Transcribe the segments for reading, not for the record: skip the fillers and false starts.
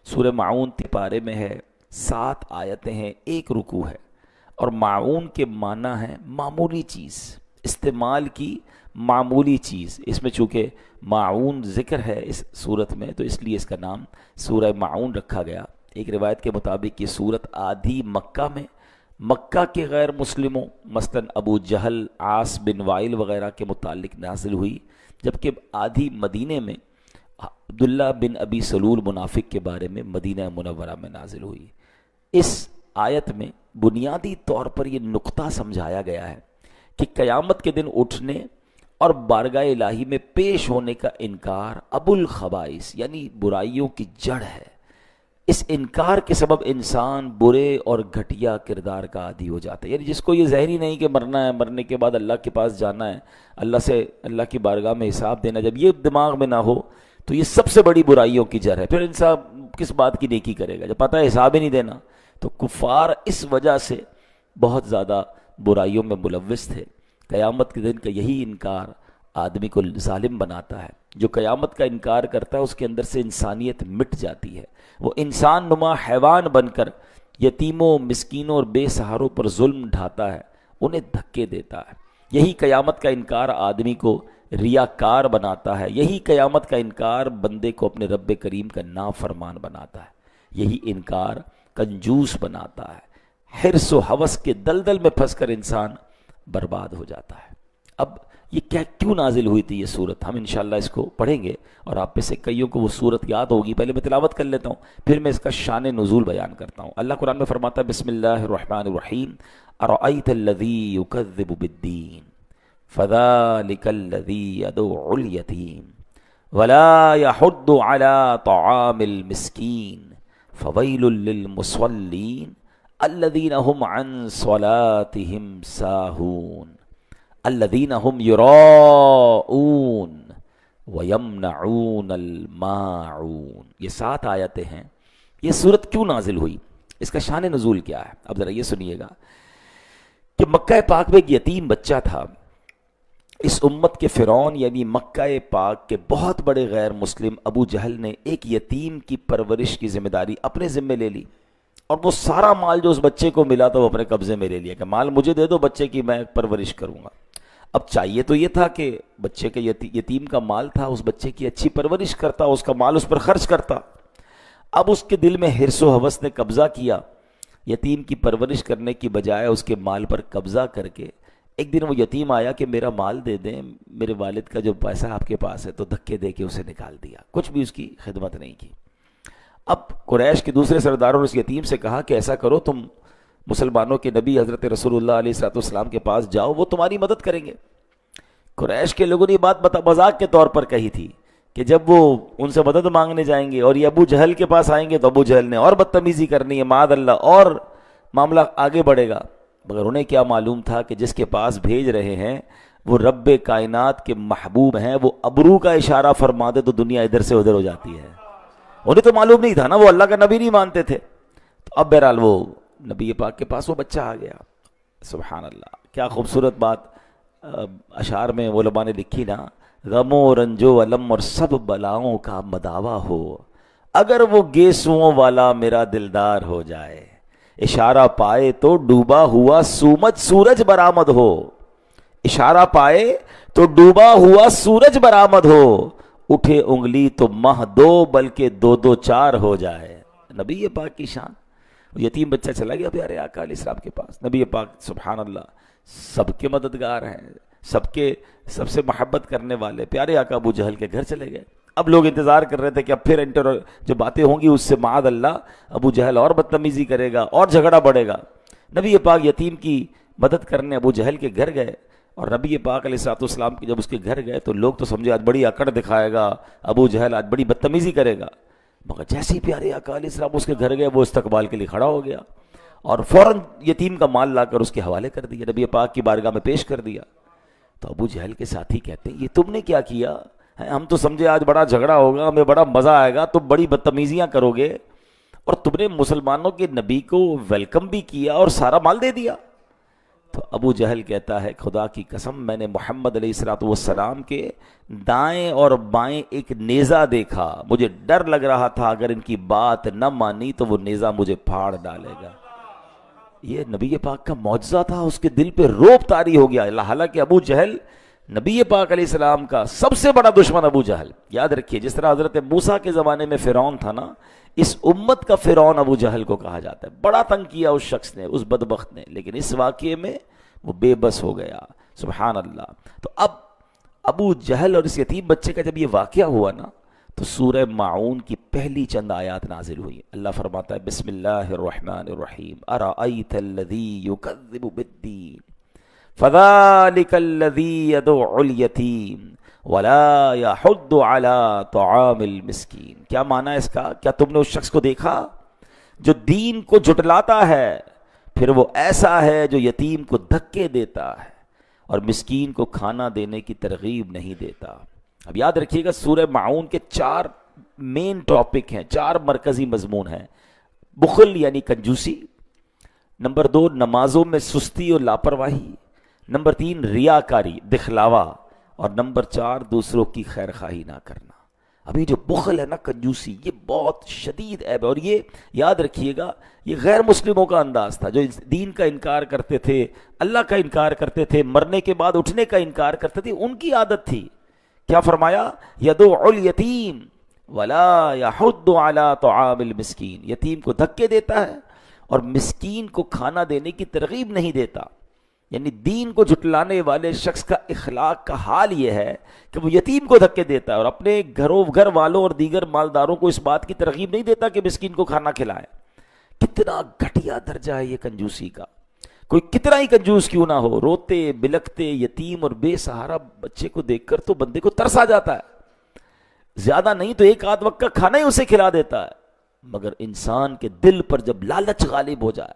سورہ معون پارے میں ہے، 7 آیتیں ہیں، 1 رکوع ہے، اور معون کے معنی ہے معمولی چیز، استعمال کی معمولی چیز۔ اس میں چونکہ معون ذکر ہے اس صورت میں، تو اس لیے اس کا نام سورہ معون رکھا گیا۔ ایک روایت کے مطابق یہ صورت آدھی مکہ میں، مکہ کے غیر مسلموں مثلاً ابو جہل، عاص بن وائل وغیرہ کے متعلق نازل ہوئی، جبکہ آدھی مدینے میں عبداللہ بن ابی سلول منافق کے بارے میں مدینہ منورہ میں نازل ہوئی۔ اس آیت میں بنیادی طور پر یہ نقطہ سمجھایا گیا ہے کہ قیامت کے دن اٹھنے اور بارگاہ الہی میں پیش ہونے کا انکار ابو الخبائث یعنی برائیوں کی جڑ ہے۔ اس انکار کے سبب انسان برے اور گھٹیا کردار کا عادی ہو جاتا ہے۔ یعنی جس کو یہ ظاہری نہیں کہ مرنا ہے، مرنے کے بعد اللہ کے پاس جانا ہے، اللہ کی بارگاہ میں حساب دینا، جب یہ دماغ میں نہ ہو تو یہ سب سے بڑی برائیوں کی جڑ ہے۔ پھر انسان کس بات کی نیکی کرے گا جب پتہ ہے حساب ہی نہیں دینا؟ تو کفار اس وجہ سے بہت زیادہ برائیوں میں ملوث تھے۔ قیامت کے دن کا یہی انکار آدمی کو ظالم بناتا ہے۔ جو قیامت کا انکار کرتا ہے اس کے اندر سے انسانیت مٹ جاتی ہے، وہ انسان نما حیوان بن کر یتیموں، مسکینوں اور بے سہاروں پر ظلم ڈھاتا ہے، انہیں دھکے دیتا ہے۔ یہی قیامت کا انکار آدمی کو ریاکار بناتا ہے، یہی قیامت کا انکار بندے کو اپنے رب کریم کا نافرمان بناتا ہے، یہی انکار کنجوس بناتا ہے، حرص و ہوس کے دلدل میں پھنس کر انسان برباد ہو جاتا ہے۔ اب یہ کیوں نازل ہوئی تھی یہ صورت؟ ہم انشاءاللہ اس کو پڑھیں گے، اور آپ میں سے کئیوں کو وہ صورت یاد ہوگی۔ پہلے میں تلاوت کر لیتا ہوں، پھر میں اس کا شان نزول بیان کرتا ہوں۔ اللہ قرآن میں فرماتا ہے بسم اللہ الرحمن الرحیم ارأیت الذی یکذب بالدین فذلک الذی یدعو الیتیم ولا یحض علی طعام المسکین فویل للمصلین الذین هم عن صلاتهم ساہون الذین هم یراؤون ویمنعون الماعون۔ یہ 7 آیتیں ہیں۔ یہ صورت کیوں نازل ہوئی، اس کا شان نزول کیا ہے؟ اب ذرا یہ سنیے گا کہ مکہ پاک میں ایک یتیم بچہ تھا۔ اس امت کے فرعون یعنی مکہ پاک کے بہت بڑے غیر مسلم ابو جہل نے ایک یتیم کی پرورش کی ذمہ داری اپنے ذمے لے لی، اور وہ سارا مال جو اس بچے کو ملا تھا وہ اپنے قبضے میں لے لیا کہ مال مجھے دے دو، بچے کی میں پرورش کروں گا۔ اب چاہیے تو یہ تھا کہ بچے کے یتیم کا مال تھا، اس بچے کی اچھی پرورش کرتا، اس کا مال اس پر خرچ کرتا۔ اب اس کے دل میں حرص و ہوس نے قبضہ کیا، یتیم کی پرورش کرنے کی بجائے اس کے مال پر قبضہ کر کے ایک دن وہ یتیم آیا کہ میرا مال دے دیں، میرے والد کا جو پیسہ آپ کے پاس ہے، تو دھکے دے کے اسے نکال دیا، کچھ بھی اس کی خدمت نہیں کی۔ اب قریش کے دوسرے سرداروں نے اس یتیم سے کہا کہ ایسا کرو، تم مسلمانوں کے نبی حضرت رسول اللہ علیہ السلام کے پاس جاؤ، وہ تمہاری مدد کریں گے۔ قریش کے لوگوں نے یہ بات مذاق کے طور پر کہی تھی کہ جب وہ ان سے مدد مانگنے جائیں گے اور یہ ابو جہل کے پاس آئیں گے تو ابو جہل نے اور بدتمیزی کرنی ہے، معاذ اللہ، اور معاملہ آگے بڑھے گا۔ مگر انہیں کیا معلوم تھا کہ جس کے پاس بھیج رہے ہیں وہ رب کائنات کے محبوب ہیں، وہ ابرو کا اشارہ فرما دے تو دنیا ادھر سے ادھر ہو جاتی ہے۔ انہیں تو معلوم نہیں تھا نا، وہ اللہ کا نبی نہیں مانتے تھے۔ تو اب بہرحال وہ نبی پاک کے پاس وہ بچہ آ گیا۔ سبحان اللہ، کیا خوبصورت بات اشعار میں علماء نے لکھی نا، غم و رنج و علم اور سب بلاؤں کا مداوا ہو، اگر وہ گیسوؤں والا میرا دلدار ہو جائے، اشارہ پائے تو ڈوبا ہوا سورج برآمد ہو، اشارہ پائے تو ڈوبا ہوا سورج برآمد ہو، اٹھے انگلی تو مہ دو بلکہ دو دو چار ہو جائے۔ نبی پاک کی شان۔ یتیم بچہ چلا گیا پیارے آقا علیہ السلام کے پاس۔ نبی پاک سبحان اللہ سب کے مددگار ہیں، سب سے محبت کرنے والے پیارے آقا ابو جہل کے گھر چلے گئے۔ اب لوگ انتظار کر رہے تھے کہ اب پھر جو باتیں ہوں گی اس سے معاذ اللہ ابو جہل اور بدتمیزی کرے گا اور جھگڑا بڑھے گا۔ نبی پاک یتیم کی مدد کرنے ابو جہل کے گھر گئے، اور نبی پاک علیہ السلام جب اس کے گھر گئے تو لوگ تو سمجھے آج بڑی اکڑ دکھائے گا ابو جہل، آج بڑی بدتمیزی کرے گا۔ مگر جیسے ہی پیارے آقا علیہ السلام اس کے گھر گئے وہ استقبال کے لیے کھڑا ہو گیا اور فوراً یتیم کا مال لا کر اس کے حوالے کر دیا، نبی پاک کی بارگاہ میں پیش کر دیا۔ تو ابو جہل کے ساتھی کہتے ہیں یہ تم نے کیا کیا؟ ہم تو سمجھے آج بڑا جھگڑا ہوگا، ہمیں بڑا مزہ آئے گا، تم بڑی بدتمیزیاں کرو گے، اور تم نے مسلمانوں کے نبی کو ویلکم بھی کیا اور سارا مال دے دیا۔ تو ابو جہل کہتا ہے خدا کی قسم میں نے محمد علیہ الصلوۃ والسلام کے دائیں اور بائیں ایک نیزہ دیکھا، مجھے ڈر لگ رہا تھا اگر ان کی بات نہ مانی تو وہ نیزہ مجھے پھاڑ ڈالے گا۔ یہ نبی پاک کا معجزہ تھا، اس کے دل پہ روب طاری ہو گیا۔ حالانکہ ابو جہل نبی پاک علیہ السلام کا سب سے بڑا دشمن ابو جہل، یاد رکھیے جس طرح حضرت موسیٰ کے زمانے میں فرعون تھا نا، اس امت کا فرعون ابو جہل کو کہا جاتا ہے۔ بڑا تنگ کیا اس شخص نے، اس بدبخت نے، لیکن اس واقعے میں وہ بے بس ہو گیا، سبحان اللہ۔ تو اب ابو جہل اور اس یتیم بچے کا جب یہ واقعہ ہوا نا تو سورہ ماعون کی پہلی چند آیات نازل ہوئی۔ اللہ فرماتا ہے بسم اللہ الرحمن الرحیم ارأیت الذی یکذب بالدین فذلک الذی یدعو الیتیم ولا یحض علی طعام المسکین۔ کیا معنی ہے اس کا؟ کیا تم نے اس شخص کو دیکھا جو دین کو جھٹلاتا ہے، پھر وہ ایسا ہے جو یتیم کو دھکے دیتا ہے اور مسکین کو کھانا دینے کی ترغیب نہیں دیتا۔ اب یاد رکھیے گا سورہ ماعون کے 4 مین ٹاپک ہیں، 4 مرکزی مضمون ہیں۔ بخل یعنی کنجوسی، نمبر 2 نمازوں میں سستی اور لاپرواہی، نمبر 3 ریاکاری دکھلاوا، اور نمبر 4 دوسروں کی خیر خواہی نہ کرنا۔ ابھی جو بخل ہے نا، کنجوسی، یہ بہت شدید عیب ہے، اور یہ یاد رکھیے گا یہ غیر مسلموں کا انداز تھا، جو دین کا انکار کرتے تھے، اللہ کا انکار کرتے تھے، مرنے کے بعد اٹھنے کا انکار کرتے تھے، ان کی عادت تھی۔ کیا فرمایا؟ یدعو الیتیم ولا یحض علی طعام المسکین، یتیم کو دھکے دیتا ہے اور مسکین کو کھانا دینے کی ترغیب نہیں دیتا۔ یعنی دین کو جھٹلانے والے شخص کا اخلاق کا حال یہ ہے کہ وہ یتیم کو دھکے دیتا ہے اور اپنے گھر والوں اور دیگر مالداروں کو اس بات کی ترغیب نہیں دیتا کہ مسکین کو کھانا کھلائے۔ کتنا گھٹیا درجہ ہے یہ کنجوسی کا۔ کوئی کتنا ہی کنجوس کیوں نہ ہو، روتے بلکتے یتیم اور بے سہارا بچے کو دیکھ کر تو بندے کو ترس آ جاتا ہے، زیادہ نہیں تو 1 آدھ وقت کا کھانا ہی اسے کھلا دیتا ہے۔ مگر انسان کے دل پر جب لالچ غالب ہو جائے،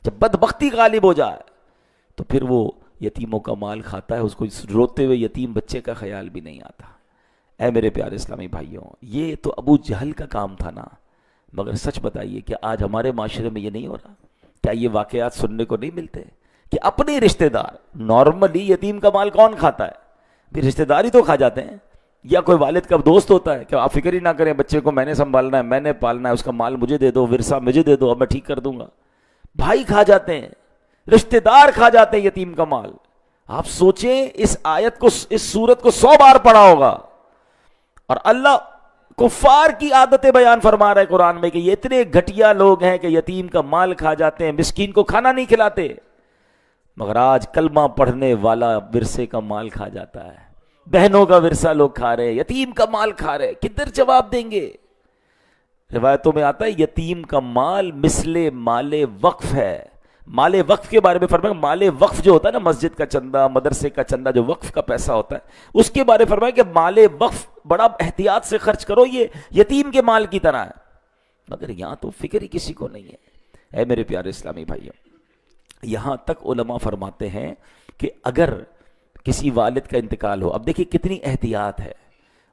جب بدبختی غالب ہو جائے، تو پھر وہ یتیموں کا مال کھاتا ہے، اس کو روتے ہوئے یتیم بچے کا خیال بھی نہیں آتا۔ اے میرے پیارے اسلامی بھائیوں، یہ تو ابو جہل کا کام تھا نا، مگر سچ بتائیے کہ آج ہمارے معاشرے میں یہ نہیں ہو رہا؟ کیا یہ واقعات سننے کو نہیں ملتے کہ اپنے رشتہ دار، نارملی یتیم کا مال کون کھاتا ہے؟ بھی رشتہ دار ہی تو کھا جاتے ہیں، یا کوئی والد کا دوست ہوتا ہے کہ آپ فکر ہی نہ کریں، بچے کو میں نے سنبھالنا ہے، میں نے پالنا ہے، اس کا مال مجھے دے دو، ورثہ مجھے دے دو، اب میں ٹھیک کر دوں گا۔ بھائی کھا جاتے ہیں، رشتہ دار کھا جاتے ہیں یتیم کا مال۔ آپ سوچیں اس آیت کو، اس سورت کو 100 بار پڑھا ہوگا، اور اللہ کفار کی عادتیں بیان فرما رہا ہے قرآن میں کہ یہ اتنے گھٹیا لوگ ہیں کہ یتیم کا مال کھا جاتے ہیں، مسکین کو کھانا نہیں کھلاتے۔ مگر آج کلمہ پڑھنے والا ورثے کا مال کھا جاتا ہے، بہنوں کا ورثہ لوگ کھا رہے ہیں، یتیم کا مال کھا رہے ہیں، کدھر جواب دیں گے؟ روایتوں میں آتا ہے یتیم کا مال مثل مال وقف ہے۔ مال وقف کے بارے میں فرمایا، مال وقف جو ہوتا ہے نا، مسجد کا چندہ، مدرسے کا چندہ، جو وقف کا پیسہ ہوتا ہے، اس کے بارے میں فرمایا کہ مال وقف بڑا احتیاط سے خرچ کرو، یہ یتیم کے مال کی طرح ہے۔ مگر یہاں تو فکر ہی کسی کو نہیں ہے۔ اے میرے پیارے اسلامی بھائیوں، یہاں تک علماء فرماتے ہیں کہ اگر کسی والد کا انتقال ہو، اب دیکھیں کتنی احتیاط ہے،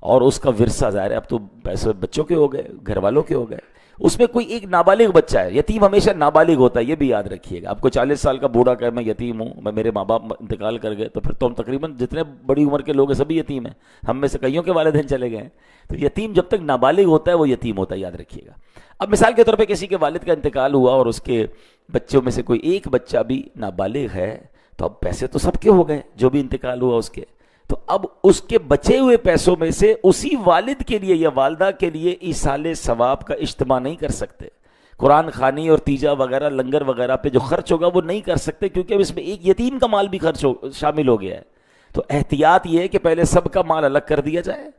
اور اس کا ورثہ ظاہر ہے اب تو پیسے بچوں کے ہو گئے، گھر والوں کے ہو گئے، اس میں کوئی ایک نابالغ بچہ ہے، یتیم ہمیشہ نابالغ ہوتا ہے، یہ بھی یاد رکھیے گا۔ آپ کو 40 سال کا بوڑھا کہے میں یتیم ہوں، میں میرے ماں باپ انتقال کر گئے، تو پھر تو ہم تقریباً جتنے بڑی عمر کے لوگ ہیں سبھی یتیم ہیں، ہم میں سے کئیوں کے والدین چلے گئے ہیں۔ تو یتیم جب تک نابالغ ہوتا ہے وہ یتیم ہوتا ہے، یاد رکھیے گا۔ اب مثال کے طور پہ کسی کے والد کا انتقال ہوا اور اس کے بچوں میں سے کوئی ایک بچہ بھی نابالغ ہے، تو اب پیسے تو سب کے ہو گئے جو بھی انتقال ہوا اس کے، تو اب اس کے بچے ہوئے پیسوں میں سے اسی والد کے لیے یا والدہ کے لیے ایصال ثواب کا اجتماع نہیں کر سکتے، قرآن خوانی اور تیجا وغیرہ لنگر وغیرہ پہ جو خرچ ہوگا وہ نہیں کر سکتے، کیونکہ اب اس میں ایک یتیم کا مال بھی شامل ہو گیا ہے۔ تو احتیاط یہ ہے کہ پہلے سب کا مال الگ کر دیا جائے،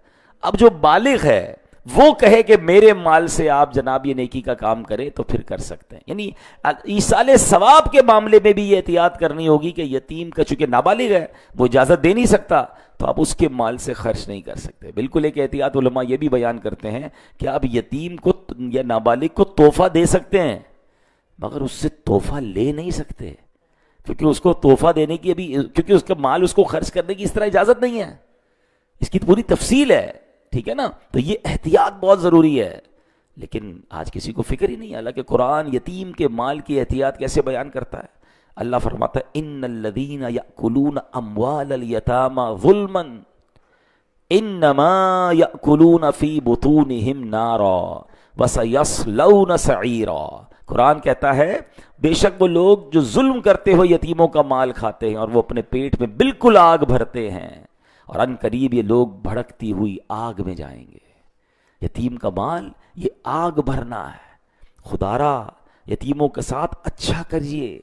اب جو بالغ ہے وہ کہے کہ میرے مال سے آپ جناب یہ نیکی کا کام کرے تو پھر کر سکتے ہیں۔ یعنی ایصال ثواب کے معاملے میں بھی یہ احتیاط کرنی ہوگی کہ یتیم کا چونکہ نابالغ ہے وہ اجازت دے نہیں سکتا، تو آپ اس کے مال سے خرچ نہیں کر سکتے۔ بالکل ایک احتیاط علماء یہ بھی بیان کرتے ہیں کہ آپ یتیم کو یا نابالغ کو تحفہ دے سکتے ہیں، مگر اس سے تحفہ لے نہیں سکتے، کیونکہ اس کو تحفہ دینے کی ابھی، کیونکہ اس کا مال اس کو خرچ کرنے کی اس طرح اجازت نہیں ہے، اس کی پوری تفصیل ہے، ٹھیک ہے نا؟ تو یہ احتیاط بہت ضروری ہے، لیکن آج کسی کو فکر ہی نہیں ہے۔ حالانکہ قرآن یتیم کے مال کی احتیاط کیسے بیان کرتا ہے، اللہ فرماتا ہے ان الذین یأکلون اموال الیتامی ظلما انما یأکلون فی بطونہم نارا وسیصلون سعیرا. قرآن کہتا ہے بے شک وہ لوگ جو ظلم کرتے ہوئے یتیموں کا مال کھاتے ہیں اور وہ اپنے پیٹ میں بالکل آگ بھرتے ہیں، اور ان قریب یہ لوگ بھڑکتی ہوئی آگ میں جائیں گے. یتیم کا مال یہ آگ بھرنا ہے. خدارا یتیموں کے ساتھ اچھا کریے.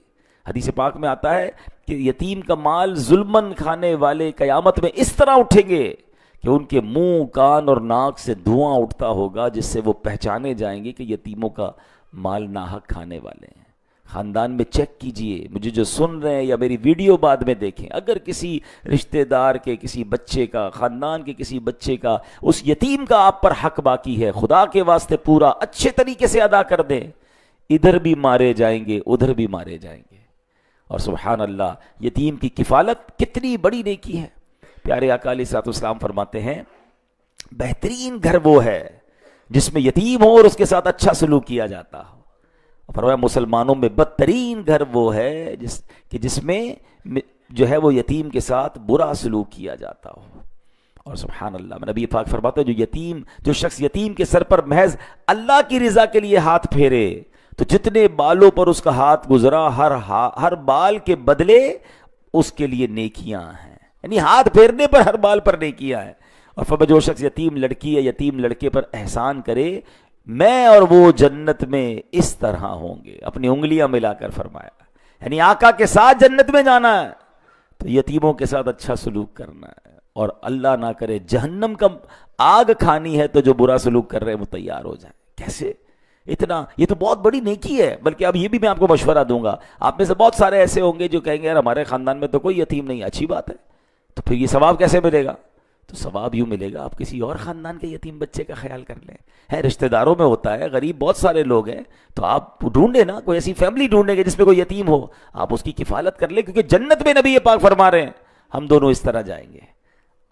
حدیث پاک میں آتا ہے کہ یتیم کا مال ظلمن کھانے والے قیامت میں اس طرح اٹھیں گے کہ ان کے منہ، کان اور ناک سے دھواں اٹھتا ہوگا، جس سے وہ پہچانے جائیں گے کہ یتیموں کا مال ناحق کھانے والے ہیں. خاندان میں چیک کیجئے، مجھے جو سن رہے ہیں یا میری ویڈیو بعد میں دیکھیں، اگر کسی رشتہ دار کے کسی بچے کا، خاندان کے کسی بچے کا، اس یتیم کا آپ پر حق باقی ہے، خدا کے واسطے پورا اچھے طریقے سے ادا کر دیں. ادھر بھی مارے جائیں گے، ادھر بھی مارے جائیں گے. اور سبحان اللہ، یتیم کی کفالت کتنی بڑی نیکی ہے. پیارے آقا علیہ الصلوۃ والسلام فرماتے ہیں بہترین گھر وہ ہے جس میں یتیم ہو اور اس کے ساتھ اچھا سلوک کیا جاتا ہو. فرمایا مسلمانوں میں بدترین گھر وہ ہے جس میں جو ہے وہ یتیم کے ساتھ برا سلوک کیا جاتا ہو. اور سبحان اللہ، نبی پاک فرماتے ہیں جو شخص یتیم کے سر پر محض اللہ کی رضا کے لیے ہاتھ پھیرے تو جتنے بالوں پر اس کا ہاتھ گزرا ہر بال کے بدلے اس کے لیے نیکیاں ہیں. یعنی ہاتھ پھیرنے پر ہر بال پر نیکیاں ہیں. اور فرمایا جو شخص یتیم لڑکی یا یتیم لڑکے پر احسان کرے میں اور وہ جنت میں اس طرح ہوں گے. اپنی انگلیاں ملا کر فرمایا، یعنی آقا کے ساتھ جنت میں جانا ہے تو یتیموں کے ساتھ اچھا سلوک کرنا ہے. اور اللہ نہ کرے جہنم کا آگ کھانی ہے تو جو برا سلوک کر رہے ہیں وہ تیار ہو جائیں. کیسے اتنا؟ یہ تو بہت بڑی نیکی ہے. بلکہ اب یہ بھی میں آپ کو مشورہ دوں گا، آپ میں سے بہت سارے ایسے ہوں گے جو کہیں گے یار ہمارے خاندان میں تو کوئی یتیم نہیں. اچھی بات ہے، تو پھر یہ ثواب کیسے ملے گا؟ تو ثواب یوں ملے گا آپ کسی اور خاندان کے یتیم بچے کا خیال کر لیں. ہے رشتہ داروں میں ہوتا ہے، غریب بہت سارے لوگ ہیں، تو آپ ڈھونڈیں نا، کوئی ایسی فیملی ڈھونڈیں گے جس میں کوئی یتیم ہو، آپ اس کی کفالت کر لیں. کیونکہ جنت میں نبی پاک فرما رہے ہیں ہم دونوں اس طرح جائیں گے.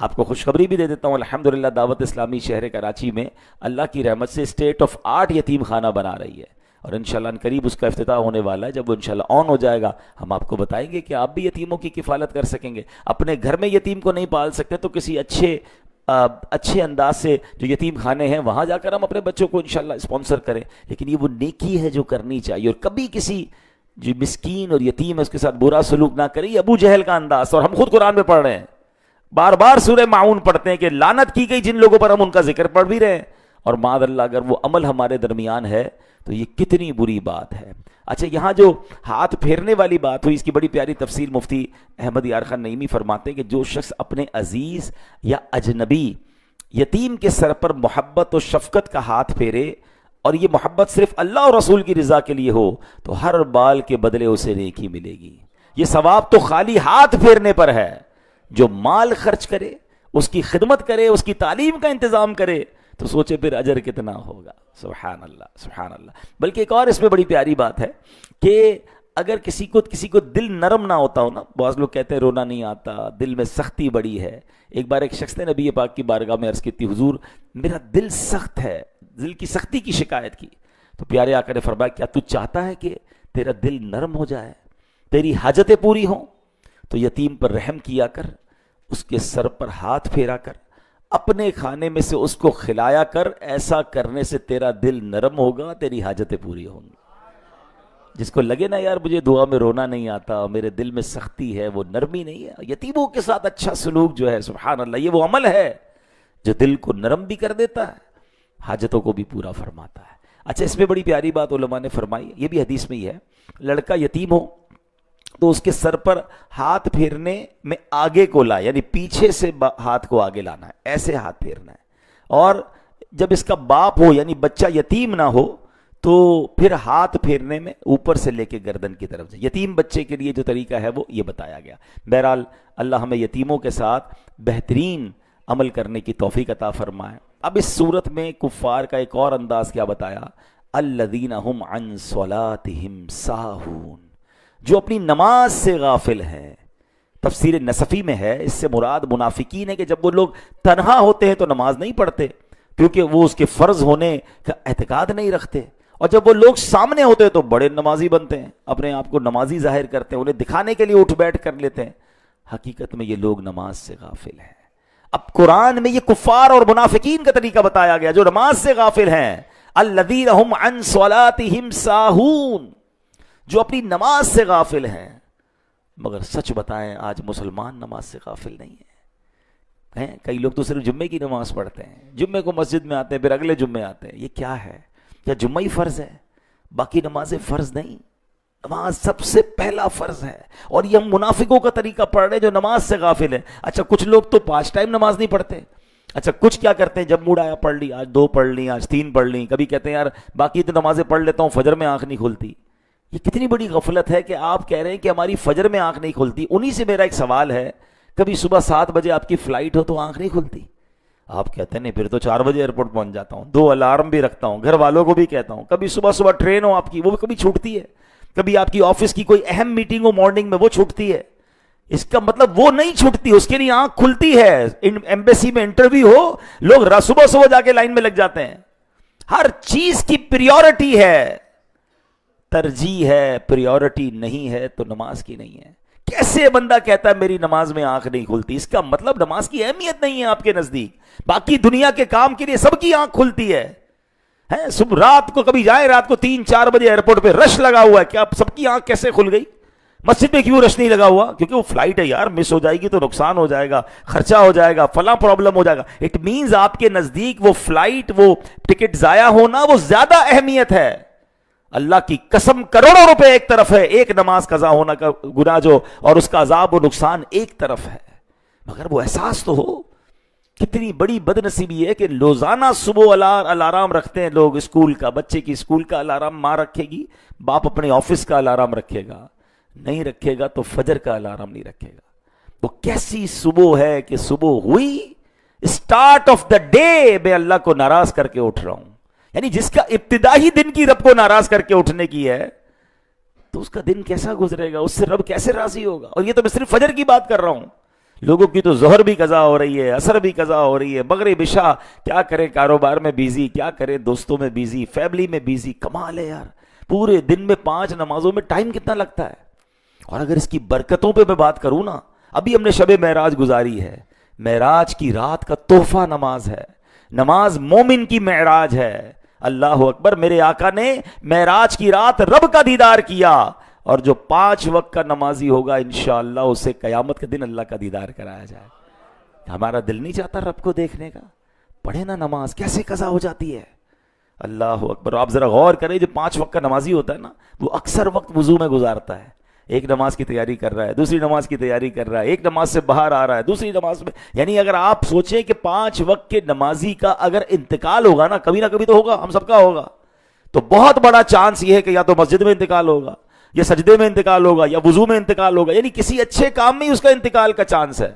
آپ کو خوشخبری بھی دے دیتا ہوں، الحمدللہ دعوت اسلامی شہر کراچی میں اللہ کی رحمت سے اسٹیٹ آف آرٹ یتیم خانہ بنا رہی ہے، اور انشاءاللہ ان قریب اس کا افتتاح ہونے والا ہے. جب وہ انشاءاللہ آن ہو جائے گا ہم آپ کو بتائیں گے کہ آپ بھی یتیموں کی کفالت کر سکیں گے. اپنے گھر میں یتیم کو نہیں پال سکتے تو کسی اچھے انداز سے جو یتیم خانے ہیں وہاں جا کر ہم اپنے بچوں کو انشاءاللہ اسپانسر کریں. لیکن یہ وہ نیکی ہے جو کرنی چاہیے، اور کبھی کسی جو مسکین اور یتیم ہے اس کے ساتھ برا سلوک نہ کریں. یہ ابو جہل کا انداز، اور ہم خود قرآن میں پڑھ رہے ہیں، بار بار سورہ معون پڑھتے ہیں کہ لعنت کی گئی جن لوگوں پر، ہم ان کا ذکر پڑھ بھی رہے ہیں. اور معاذ اللہ اگر وہ عمل ہمارے درمیان ہے تو یہ کتنی بری بات ہے. اچھا، یہاں جو ہاتھ پھیرنے والی بات ہوئی اس کی بڑی پیاری تفصیل مفتی احمد یار خان نعیمی فرماتے ہیں کہ جو شخص اپنے عزیز یا اجنبی یتیم کے سر پر محبت و شفقت کا ہاتھ پھیرے اور یہ محبت صرف اللہ اور رسول کی رضا کے لیے ہو تو ہر بال کے بدلے اسے نیکی ملے گی. یہ ثواب تو خالی ہاتھ پھیرنے پر ہے. جو مال خرچ کرے، اس کی خدمت کرے، اس کی تعلیم کا انتظام کرے تو سوچے پھر اجر کتنا ہوگا. سبحان اللہ سبحان اللہ. بلکہ ایک اور اس میں بڑی پیاری بات ہے کہ اگر کسی کو دل نرم نہ ہوتا ہو نا، بعض لوگ کہتے ہیں رونا نہیں آتا، دل میں سختی بڑی ہے. ایک بار ایک شخص نے نبی پاک کی بارگاہ میں عرض کی تھی، حضور میرا دل سخت ہے، دل کی سختی کی شکایت کی. تو پیارے آقا نے فرمایا کیا تو چاہتا ہے کہ تیرا دل نرم ہو جائے، تیری حاجتیں پوری ہوں؟ تو یتیم پر رحم کیا کر، اس کے سر پر ہاتھ پھیرا کر، اپنے کھانے میں سے اس کو کھلایا کر. ایسا کرنے سے تیرا دل نرم ہوگا، تیری حاجتیں پوری ہوں گی. جس کو لگے نا یار مجھے دعا میں رونا نہیں آتا، میرے دل میں سختی ہے، وہ نرمی نہیں ہے. یتیموں کے ساتھ اچھا سلوک جو ہے سبحان اللہ، یہ وہ عمل ہے جو دل کو نرم بھی کر دیتا ہے، حاجتوں کو بھی پورا فرماتا ہے. اچھا، اس میں بڑی پیاری بات علماء نے فرمائی، یہ بھی حدیث میں ہی ہے، لڑکا یتیم ہو تو اس کے سر پر ہاتھ پھیرنے میں آگے کو لائے، یعنی پیچھے سے ہاتھ کو آگے لانا ہے، ایسے ہاتھ پھیرنا ہے. اور جب اس کا باپ ہو یعنی بچہ یتیم نہ ہو تو پھر ہاتھ پھیرنے میں اوپر سے لے کے گردن کی طرف سے. یتیم بچے کے لیے جو طریقہ ہے وہ یہ بتایا گیا. بہرحال اللہ ہمیں یتیموں کے ساتھ بہترین عمل کرنے کی توفیق عطا فرمائے. اب اس صورت میں کفار کا ایک اور انداز کیا بتایا، الذین هم عن صلاتهم ساہون، جو اپنی نماز سے غافل ہیں. تفسیر نصفی میں ہے اس سے مراد منافقین ہے کہ جب وہ لوگ تنہا ہوتے ہیں تو نماز نہیں پڑھتے کیونکہ وہ اس کے فرض ہونے کا اعتقاد نہیں رکھتے، اور جب وہ لوگ سامنے ہوتے ہیں تو بڑے نمازی بنتے ہیں، اپنے آپ کو نمازی ظاہر کرتے ہیں، انہیں دکھانے کے لیے اٹھ بیٹھ کر لیتے ہیں، حقیقت میں یہ لوگ نماز سے غافل ہیں۔ اب قرآن میں یہ کفار اور منافقین کا طریقہ بتایا گیا جو نماز سے غافل ہیں، الذین هم عن صلاتهم ساہون، جو اپنی نماز سے غافل ہیں۔ مگر سچ بتائیں آج مسلمان نماز سے غافل نہیں ہیں۔ کئی لوگ تو صرف جمعے کی نماز پڑھتے ہیں، جمعے کو مسجد میں آتے ہیں، پھر اگلے جمعے آتے ہیں۔ یہ کیا ہے؟ کیا جمعہ ہی فرض ہے؟ باقی نمازیں فرض نہیں؟ نماز سب سے پہلا فرض ہے، اور یہ ہم منافقوں کا طریقہ پڑھ رہے ہیں جو نماز سے غافل ہیں۔ اچھا کچھ لوگ تو 5 ٹائم نماز نہیں پڑھتے، اچھا کچھ کیا کرتے ہیں، جب موڈ آیا پڑھ لی، آج 2 پڑھ لی، آج 3 پڑھ لی، کبھی کہتے ہیں یار باقی تو نمازیں پڑھ لیتا ہوں، فجر میں آنکھ نہیں کھلتی۔ یہ کتنی بڑی غفلت ہے کہ آپ کہہ رہے ہیں کہ ہماری فجر میں آنکھ نہیں کھلتی۔ انہی سے میرا ایک سوال ہے، کبھی صبح 7 بجے آپ کی فلائٹ ہو تو آنکھ نہیں کھلتی؟ آپ کہتے ہیں نہیں، پھر تو 4 بجے ایئرپورٹ پہنچ جاتا ہوں، 2 الارم بھی رکھتا ہوں، گھر والوں کو بھی کہتا ہوں۔ کبھی صبح ٹرین ہو آپ کی، وہ بھی کبھی چھوٹتی ہے، کبھی آپ کی آفس کی کوئی اہم میٹنگ ہو مارننگ میں، وہ چھوٹتی ہے۔ اس کا مطلب وہ نہیں چھوٹتی، اس کے لیے آنکھ کھلتی ہے۔ ایمبیسی میں انٹرویو ہو، لوگ صبح جا کے لائن میں لگ جاتے ہیں۔ ہر چیز کی پریورٹی ہے، ترجیح ہے، پریورٹی نہیں ہے تو نماز کی نہیں ہے۔ کیسے بندہ کہتا ہے میری نماز میں آنکھ نہیں کھلتی؟ اس کا مطلب نماز کی اہمیت نہیں ہے آپ کے نزدیک۔ باقی دنیا کے کام کے لیے سب کی آنکھ کھلتی ہے۔ صبح رات کو کبھی جائیں، رات کو 3-4 بجے ایئرپورٹ پہ رش لگا ہوا ہے، کیا سب کی آنکھ کیسے کھل گئی؟ مسجد میں کیوں رش نہیں لگا ہوا؟ کیونکہ وہ فلائٹ ہے یار، مس ہو جائے گی تو نقصان ہو جائے گا، خرچہ ہو جائے گا، فلاں پرابلم ہو جائے گا۔ اٹ مینز آپ کے نزدیک وہ فلائٹ، وہ ٹکٹ ضائع ہونا وہ زیادہ اہمیت ہے۔ اللہ کی قسم کروڑوں روپے ایک طرف ہے، ایک نماز قضا ہونا کا گناہ جو اور اس کا عذاب و نقصان ایک طرف ہے۔ مگر وہ احساس تو ہو۔ کتنی بڑی بد نصیبی ہے کہ روزانہ صبح الارم رکھتے ہیں لوگ، اسکول کا، بچے کی اسکول کا الارم ماں رکھے گی، باپ اپنے آفس کا الارم رکھے گا، نہیں رکھے گا تو فجر کا الارم نہیں رکھے گا۔ وہ کیسی صبح ہے کہ صبح ہوئی، اسٹارٹ آف دا ڈے میں اللہ کو ناراض کر کے اٹھ رہا ہوں۔ یعنی جس کا ابتدا ہی دن کی رب کو ناراض کر کے اٹھنے کی ہے تو اس کا دن کیسا گزرے گا، اس سے رب کیسے راضی ہوگا؟ اور یہ تو میں صرف فجر کی بات کر رہا ہوں، لوگوں کی تو ظہر بھی قضا ہو رہی ہے، عصر بھی قضا ہو رہی ہے، مغرب عشاء، کیا کرے، کاروبار میں بیزی، کیا کرے، دوستوں میں بیزی، فیملی میں بیزی۔ کمال ہے یار، پورے دن میں 5 نمازوں میں ٹائم کتنا لگتا ہے۔ اور اگر اس کی برکتوں پہ میں بات کروں نا، ابھی ہم نے شب معراج گزاری ہے، معراج کی رات کا تحفہ نماز ہے، نماز مومن کی معراج ہے۔ اللہ اکبر، میرے آقا نے معراج کی رات رب کا دیدار کیا، اور جو 5 وقت کا نمازی ہوگا انشاءاللہ اسے قیامت کے دن اللہ کا دیدار کرایا جائے۔ ہمارا دل نہیں چاہتا رب کو دیکھنے کا؟ پڑھے نا نماز کیسے قضا ہو جاتی ہے۔ اللہ اکبر، آپ ذرا غور کریں، جو 5 وقت کا نمازی ہوتا ہے نا، وہ اکثر وقت وضو میں گزارتا ہے۔ ایک نماز کی تیاری کر رہا ہے، دوسری نماز کی تیاری کر رہا ہے، ایک نماز سے باہر آ رہا ہے، دوسری نماز میں، یعنی اگر آپ سوچیں کہ 5 وقت کے نمازی کا اگر انتقال ہوگا نا، کبھی نہ کبھی تو ہوگا، ہم سب کا ہوگا، تو بہت بڑا چانس یہ ہے کہ یا تو مسجد میں انتقال ہوگا، یا سجدے میں انتقال ہوگا، یا وضو میں انتقال ہوگا، یعنی کسی اچھے کام میں ہی اس کا انتقال کا چانس ہے۔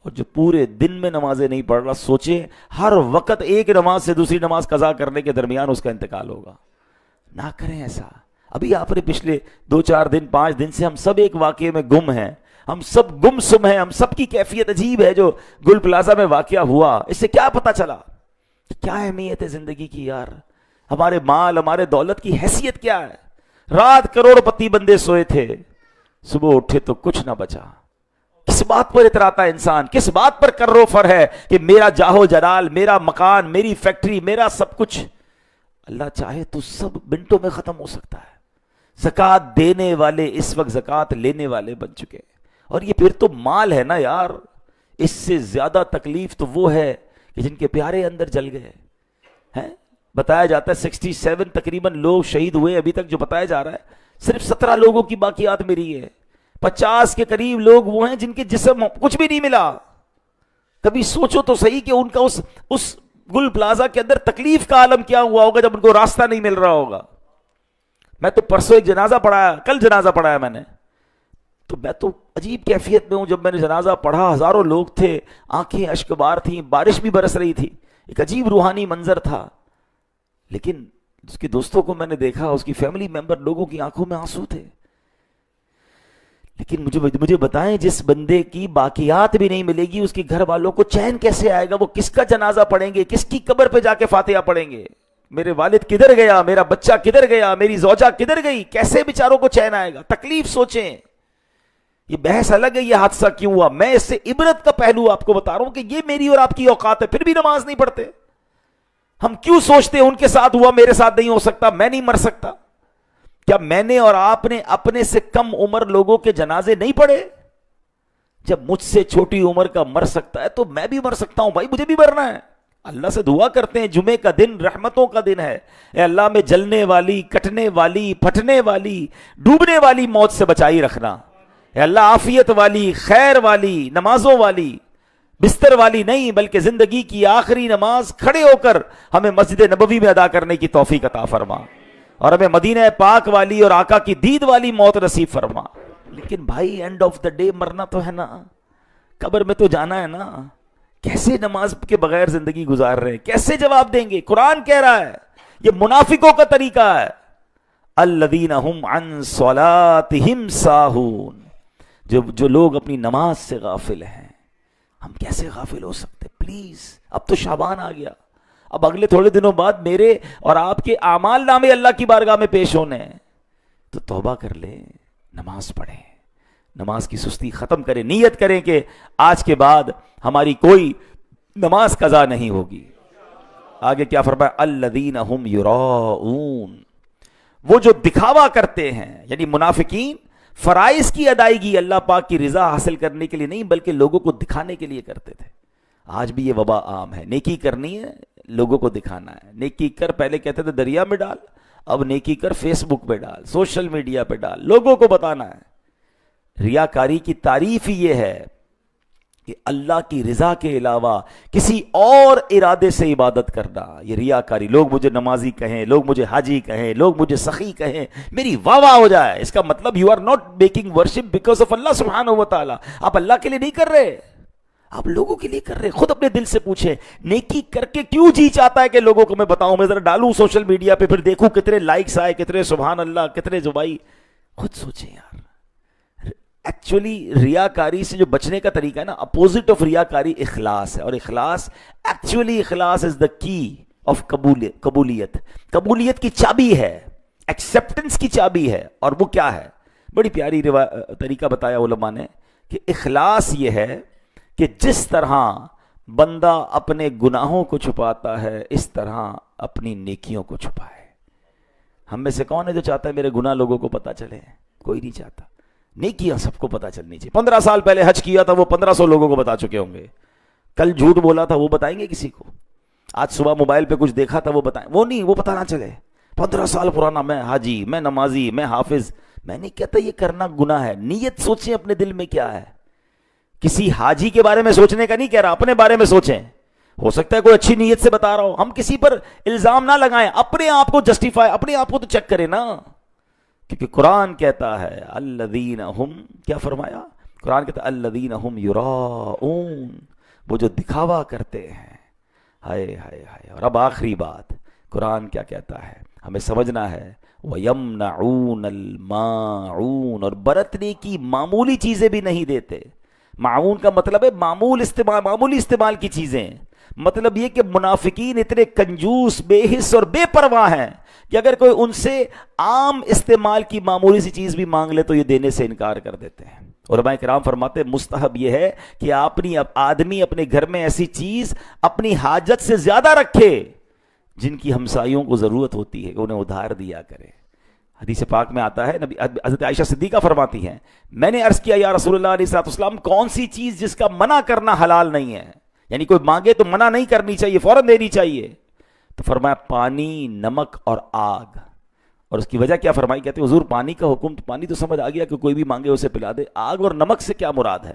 اور جو پورے دن میں نمازیں نہیں پڑھ رہا، سوچیں ہر وقت ایک نماز سے دوسری نماز قضا کرنے کے درمیان اس کا انتقال ہوگا۔ نہ کریں ایسا۔ ابھی آپ نے پچھلے 2-4 دن 5 دن سے ہم سب ایک واقعے میں گم ہیں، ہم سب گم سم ہیں، ہم سب کی کیفیت عجیب ہے۔ جو گل پلازا میں واقعہ ہوا، اس سے کیا پتا چلا؟ کیا اہمیت ہے زندگی کی یار؟ ہمارے مال، ہمارے دولت کی حیثیت کیا ہے؟ رات کروڑ پتی بندے سوئے تھے، صبح اٹھے تو کچھ نہ بچا۔ کس بات پر اتراتا ہے انسان؟ کس بات پر کر رو فر ہے کہ میرا جاہو جلال، میرا مکان، میری فیکٹری، میرا سب کچھ؟ اللہ چاہے تو سب منٹوں میں ختم ہو سکتا ہے۔ زکوٰۃ دینے والے اس وقت زکوٰۃ لینے والے بن چکے ہیں، اور یہ پھر تو مال ہے نا یار۔ اس سے زیادہ تکلیف تو وہ ہے کہ جن کے پیارے اندر جل گئے ہیں۔ بتایا جاتا ہے 67 تقریباً لوگ شہید ہوئے ابھی تک، جو بتایا جا رہا ہے صرف 17 لوگوں کی باقیات ملی ہے۔ 50 کے قریب لوگ وہ ہیں جن کے جسم کچھ بھی نہیں ملا۔ کبھی سوچو تو صحیح کہ ان کا اس گل پلازا کے اندر تکلیف کا عالم کیا ہوا ہوگا جب ان کو راستہ نہیں مل رہا ہوگا۔ میں تو پرسوں ایک جنازہ پڑھایا، کل جنازہ پڑھایا میں نے، تو میں تو عجیب کیفیت میں ہوں۔ جب میں نے جنازہ پڑھا، ہزاروں لوگ تھے، آنکھیں اشک بار تھیں، بارش بھی برس رہی تھی، ایک عجیب روحانی منظر تھا۔ لیکن اس کے دوستوں کو میں نے دیکھا، اس کی فیملی ممبر لوگوں کی آنکھوں میں آنسو تھے۔ لیکن مجھے بتائیں، جس بندے کی باقیات بھی نہیں ملے گی، اس کے گھر والوں کو چین کیسے آئے گا؟ وہ کس کا جنازہ پڑھیں گے؟ کس کی قبر پہ جا کے فاتحہ پڑھیں گے؟ میرے والد کدھر گیا, میرا بچہ کدھر گیا, میری زوجہ کدھر گئی, کیسے بیچاروں کو چین آئے گا؟ تکلیف سوچیں. یہ بحث الگ ہے یہ حادثہ کیوں ہوا, میں اس سے عبرت کا پہلو آپ کو بتا رہا ہوں کہ یہ میری اور آپ کی اوقات ہے, پھر بھی نماز نہیں پڑھتے. ہم کیوں سوچتے ہیں ان کے ساتھ ہوا میرے ساتھ نہیں ہو سکتا, میں نہیں مر سکتا؟ کیا میں نے اور آپ نے اپنے سے کم عمر لوگوں کے جنازے نہیں پڑھے؟ جب مجھ سے چھوٹی عمر کا مر سکتا ہے تو میں بھی مر سکتا ہوں بھائی, مجھے بھی مرنا ہے. اللہ سے دعا کرتے ہیں, جمعے کا دن رحمتوں کا دن ہے, اے اللہ میں جلنے والی, کٹنے والی, پھٹنے والی, ڈوبنے والی موت سے بچائی رکھنا. اے اللہ عافیت والی, خیر والی, نمازوں والی, بستر والی نہیں بلکہ زندگی کی آخری نماز کھڑے ہو کر ہمیں مسجد نبوی میں ادا کرنے کی توفیق عطا فرما, اور ہمیں مدینہ پاک والی اور آقا کی دید والی موت نصیب فرما. لیکن بھائی اینڈ آف دا ڈے مرنا تو ہے نا, قبر میں تو جانا ہے نا. کیسے نماز کے بغیر زندگی گزار رہے ہیں, کیسے جواب دیں گے؟ قرآن کہہ رہا ہے یہ منافقوں کا طریقہ ہے. الذین هم عن صلاتهم ساہون, جو لوگ اپنی نماز سے غافل ہیں. ہم کیسے غافل ہو سکتے؟ پلیز, اب تو شعبان آ گیا, اب اگلے تھوڑے دنوں بعد میرے اور آپ کے اعمال نامے اللہ کی بارگاہ میں پیش ہونے ہیں. تو توبہ کر لیں, نماز پڑھیں, نماز کی سستی ختم کریں, نیت کریں کہ آج کے بعد ہماری کوئی نماز قضا نہیں ہوگی. آگے کیا فرمایا؟ الذین هم یراؤون, وہ جو دکھاوا کرتے ہیں, یعنی منافقین فرائض کی ادائیگی اللہ پاک کی رضا حاصل کرنے کے لیے نہیں بلکہ لوگوں کو دکھانے کے لیے کرتے تھے. آج بھی یہ وبا عام ہے, نیکی کرنی ہے لوگوں کو دکھانا ہے. نیکی کر, پہلے کہتے تھے دریا میں ڈال, اب نیکی کر فیس بک پہ ڈال, سوشل میڈیا پہ ڈال, لوگوں کو بتانا ہے. ریاکاری کی تعریف ہی یہ ہے کہ اللہ کی رضا کے علاوہ کسی اور ارادے سے عبادت کرنا, یہ ریاکاری. لوگ مجھے نمازی کہیں, لوگ مجھے حاجی کہیں, لوگ مجھے سخی کہیں, میری واہ واہ ہو جائے, اس کا مطلب you are not making worship because of Allah سبحانہ و تعالی. آپ اللہ کے لیے نہیں کر رہے, آپ لوگوں کے لیے کر رہے. خود اپنے دل سے پوچھیں, نیکی کر کے کیوں جی چاہتا ہے کہ لوگوں کو میں بتاؤں, میں ذرا ڈالوں سوشل میڈیا پہ, پھر دیکھوں کتنے لائکس آئے, کتنے سبحان اللہ, کتنے زبائی. خود سوچیں یار. ایکچولی ریاکاری سے جو بچنے کا طریقہ ہے نا, اپوزٹ آف ریاکاری اخلاص ہے, اور اخلاص ایکچولی اخلاص از دا کی آف قبولیت. قبولیت کی چابی ہے, ایکسیپٹنس کی چابی ہے. اور وہ کیا ہے؟ بڑی پیاری طریقہ بتایا علماء نے کہ اخلاص یہ ہے کہ جس طرح بندہ اپنے گناہوں کو چھپاتا ہے اس طرح اپنی نیکیوں کو چھپائے. ہم میں سے کون ہے جو چاہتا ہے میرے گناہ لوگوں کو پتہ چلے؟ کوئی نہیں چاہتا. نیکیاں سب کو پتہ چلنی چاہیے. 15 سال پہلے حج کیا تھا وہ 1500 لوگوں کو بتا چکے ہوں گے. کل جھوٹ بولا تھا وہ بتائیں گے کسی کو؟ آج صبح موبائل پہ کچھ دیکھا تھا وہ بتائیں؟ وہ نہیں, وہ پتہ نہ چلے. 15 سال پرانا میں حاجی, میں نمازی, میں حافظ. میں نہیں کہتا یہ کرنا گناہ ہے. نیت سوچیں اپنے دل میں کیا ہے. کسی حاجی کے بارے میں سوچنے کا نہیں کہہ رہا, اپنے بارے میں سوچیں. ہو سکتا ہے کوئی اچھی نیت سے بتا رہا ہو, ہم کسی پر الزام نہ لگائیں, اپنے آپ کو جسٹیفائی, اپنے آپ کو تو چیک کریں نا. کیونکہ قرآن کہتا ہے الذین ہم, کیا فرمایا قرآن کہتا ہے الذین ہم یراؤون, وہ جو دکھاوا کرتے ہیں. ہائے ہائے ہائے. اور اب آخری بات, قرآن کیا کہتا ہے ہمیں سمجھنا ہے, وَيَمْنَعُونَ الْمَاعُونَ, اور برتنے کی معمولی چیزیں بھی نہیں دیتے. معون کا مطلب ہے معمول استعمال, معمولی استعمال کی چیزیں. مطلب یہ کہ منافقین اتنے کنجوس, بے حس اور بے پرواہ ہیں کہ اگر کوئی ان سے عام استعمال کی معمولی سی چیز بھی مانگ لے تو یہ دینے سے انکار کر دیتے ہیں. علماء کرام فرماتے ہیں مستحب یہ ہے کہ آدمی اپنے گھر میں ایسی چیز اپنی حاجت سے زیادہ رکھے جن کی ہمسایوں کو ضرورت ہوتی ہے کہ انہیں ادھار دیا کرے. حدیث پاک میں آتا ہے, نبی حضرت عائشہ صدیقہ فرماتی ہیں میں نے عرض کیا یا رسول اللہ علیہ السلام کون سی چیز جس کا منع کرنا حلال نہیں ہے, یعنی کوئی مانگے تو منع نہیں کرنی چاہیے, فوراً دینی چاہیے. تو فرمایا پانی, نمک اور آگ. اور اس کی وجہ کیا فرمائی؟ کہتے ہیں حضور پانی کا حکم, تو پانی تو سمجھ آ گیا کہ کوئی بھی مانگے اسے پلا دے, آگ اور نمک سے کیا مراد ہے,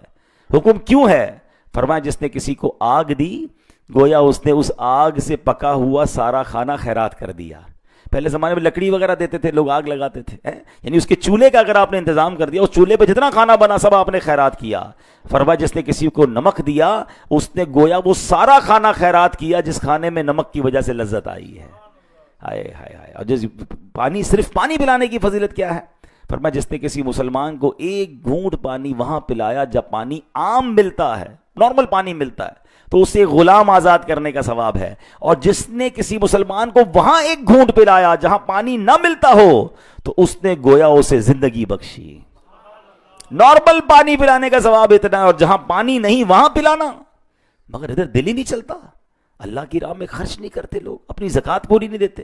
حکم کیوں ہے؟ فرمایا جس نے کسی کو آگ دی گویا اس نے اس آگ سے پکا ہوا سارا کھانا خیرات کر دیا. پہلے زمانے میں لکڑی وغیرہ دیتے تھے لوگ, آگ لگاتے تھے, یعنی اس کے چولہے کا اگر آپ نے انتظام کر دیا, اس چولہے پہ جتنا کھانا بنا سب آپ نے خیرات کیا. فرمایا جس نے کسی کو نمک دیا اس نے گویا وہ سارا کھانا خیرات کیا جس کھانے میں نمک کی وجہ سے لذت آئی ہے. ہائے ہائے ہائے. اور جس پانی, صرف پانی پلانے کی فضیلت کیا ہے؟ فرمایا جس نے کسی مسلمان کو ایک گھونٹ پانی وہاں پلایا جب پانی عام ملتا ہے, نارمل پانی ملتا ہے, تو اسے غلام آزاد کرنے کا ثواب ہے، اور جس نے کسی مسلمان کو وہاں ایک گھونٹ پلایا جہاں پانی نہ ملتا ہو تو اس نے گویا اسے زندگی بخشی۔ نارمل پانی پلانے کا ثواب اتنا ہے، اور جہاں پانی نہیں وہاں پلانا، مگر ادھر دل ہی نہیں چلتا، اللہ کی راہ میں خرچ نہیں کرتے لوگ، اپنی زکوٰۃ پوری نہیں دیتے۔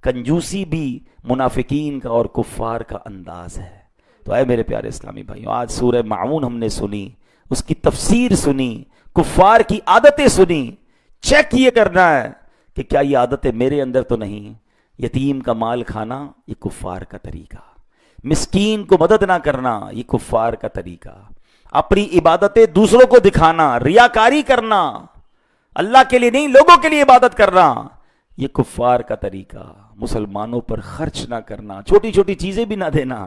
کنجوسی بھی منافقین کا اور کفار کا انداز ہے۔ تو اے میرے پیارے اسلامی بھائیوں، آج سورہ معون ہم نے سنی، اس کی تفسیر سنی، کفار کی عادتیں سنی۔ چیک یہ کرنا ہے کہ کیا یہ عادتیں میرے اندر تو نہیں؟ یتیم کا مال کھانا یہ کفار کا طریقہ، مسکین کو مدد نہ کرنا یہ کفار کا طریقہ، اپنی عبادتیں دوسروں کو دکھانا، ریاکاری کرنا، اللہ کے لیے نہیں لوگوں کے لیے عبادت کرنا، یہ کفار کا طریقہ، مسلمانوں پر خرچ نہ کرنا، چھوٹی چھوٹی چیزیں بھی نہ دینا،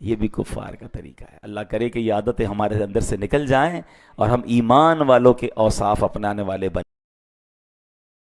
یہ بھی کفار کا طریقہ ہے۔ اللہ کرے کہ یہ عادتیں ہمارے اندر سے نکل جائیں اور ہم ایمان والوں کے اوصاف اپنانے والے بنیں۔